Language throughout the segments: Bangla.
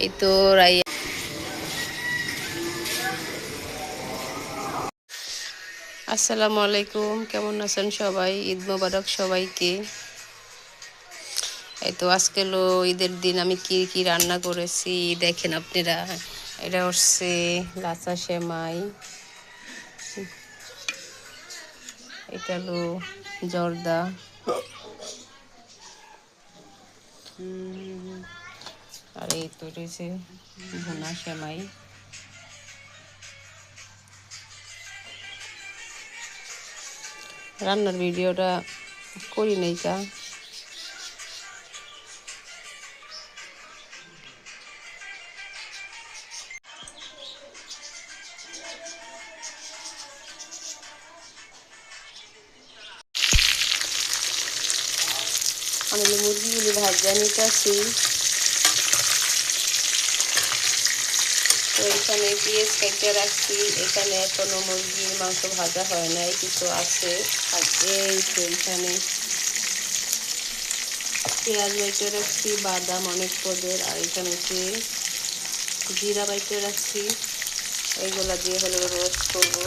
এই তো রাইয়া। আসসালামু আলাইকুম, কেমন আছেন সবাই? ঈদ মোবারক সবাইকে। এই তো আজকে হলো ঈদের দিন, আমি কি কি রান্না করেছি দেখেন আপনারা। এটা হচ্ছে লাচা সেমাই, এটা হলো জর্দা, আর এই তো রয়েছে ভুনা সেমাই। রান্নার ভিডিওটা করি নাই কা, আমি মুরগিগুলি ভাজা নিতেছি। তো এখানে পেঁয়াজ কেটে রাখছি, এখানে এখনো মুরগির মাংস ভাজা হয় নাই, কিছু আছে। আর এই তো এখানে পেঁয়াজ বাইটে রাখছি, বাদাম অনেক পদের, আর এখানে হচ্ছে জিরা বাইটে রাখছি। এইগুলা দিয়ে হলো রোস্ট করবো।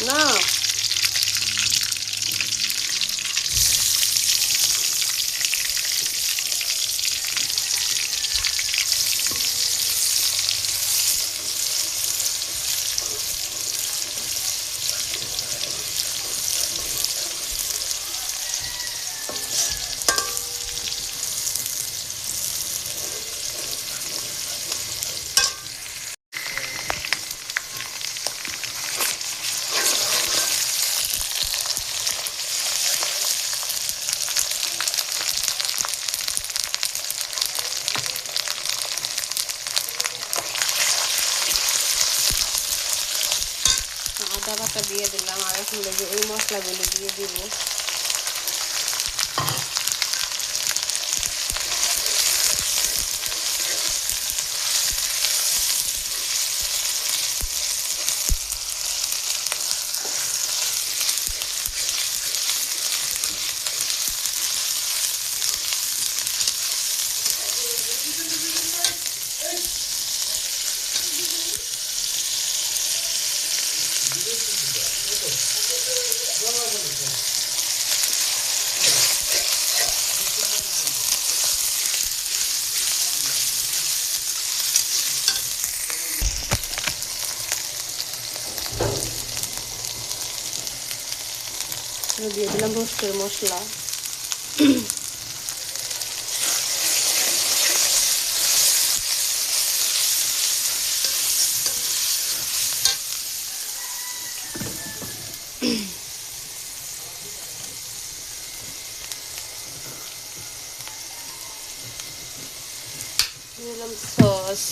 না, আদা বাটা দিয়ে দিলাম, আর এখন লেগে এই মশলাগুলো দিয়ে দিব। দিয়ে দিলাম রোস্টের মশলা। দিলাম সস,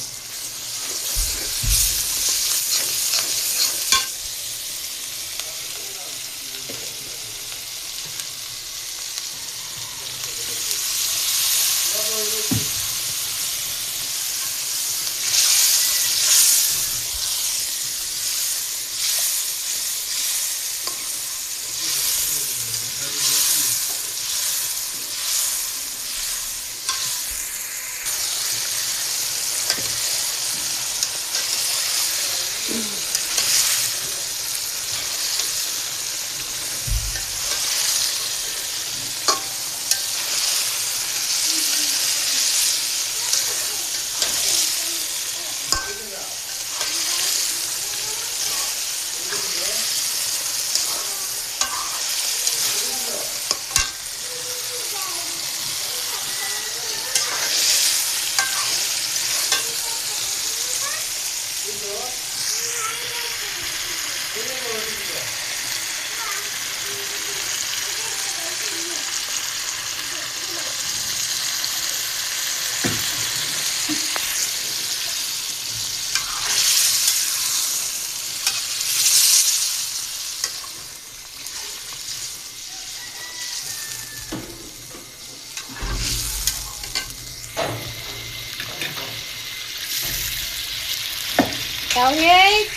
তাওহীদ,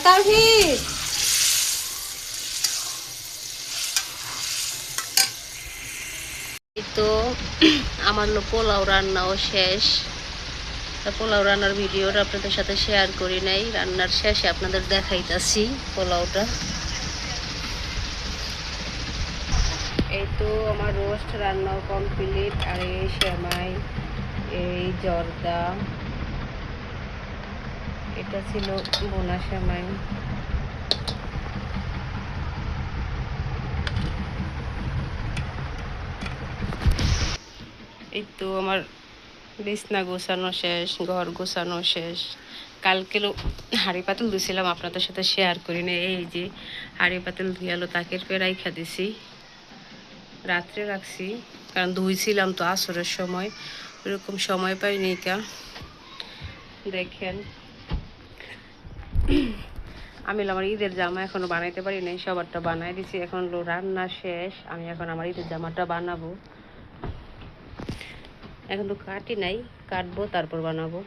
তাওহীদ, তো আমার পোলাও রান্নাও শেষ। পোলাও রান্নার ভিডিওটা আপনাদের সাথে শেয়ার করি নাই, রান্নার শেষে আপনাদের দেখাইতাছি পোলাওটা। এই তো আমার রোস্ট রান্নাও কমপ্লিট। আর এই সেমাই, এই জর্দা, এটা ছিল বোনা সেমাই। এই তো আমার বিছনা গোছানো শেষ, ঘর গোছানো শেষ। কালকেও হাঁড়ি পাতিল ধুছিলাম, আপনাদের সাথে শেয়ার করি না। এই যে হাঁড়ি পাতিল ধুয়ালো তাকের পেড়াই খাদিছি, রাত্রে রাখছি, কারণ ধুইছিলাম তো আসরের সময়, ওরকম সময় পাইনি। কা দেখেন আমি আমার ঈদের জামা এখনো বানাইতে পারি নাই, সবারটা বানাই দিছি। এখন রান্না শেষ, আমি এখন আমার ঈদের জামাটা বানাবো। এখন তো কাটি নাই, কাটবো তারপর বানাবো।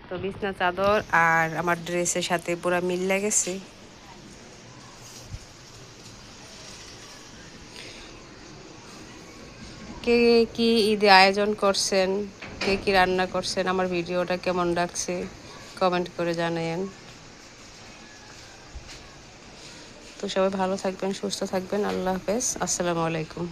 তো বিছনা চাদর আর আমার ড্রেসের সাথে পুরো মিল লেগেছে। কে কি ঈদে আয়োজন করছেন, কে কি রান্না করছেন, আমার ভিডিওটা কেমন লাগছে কমেন্ট করে জানায়েন। তো সবাই ভালো থাকবেন, সুস্থ থাকবেন। আল্লাহ হাফেজ, আসসালামু আলাইকুম।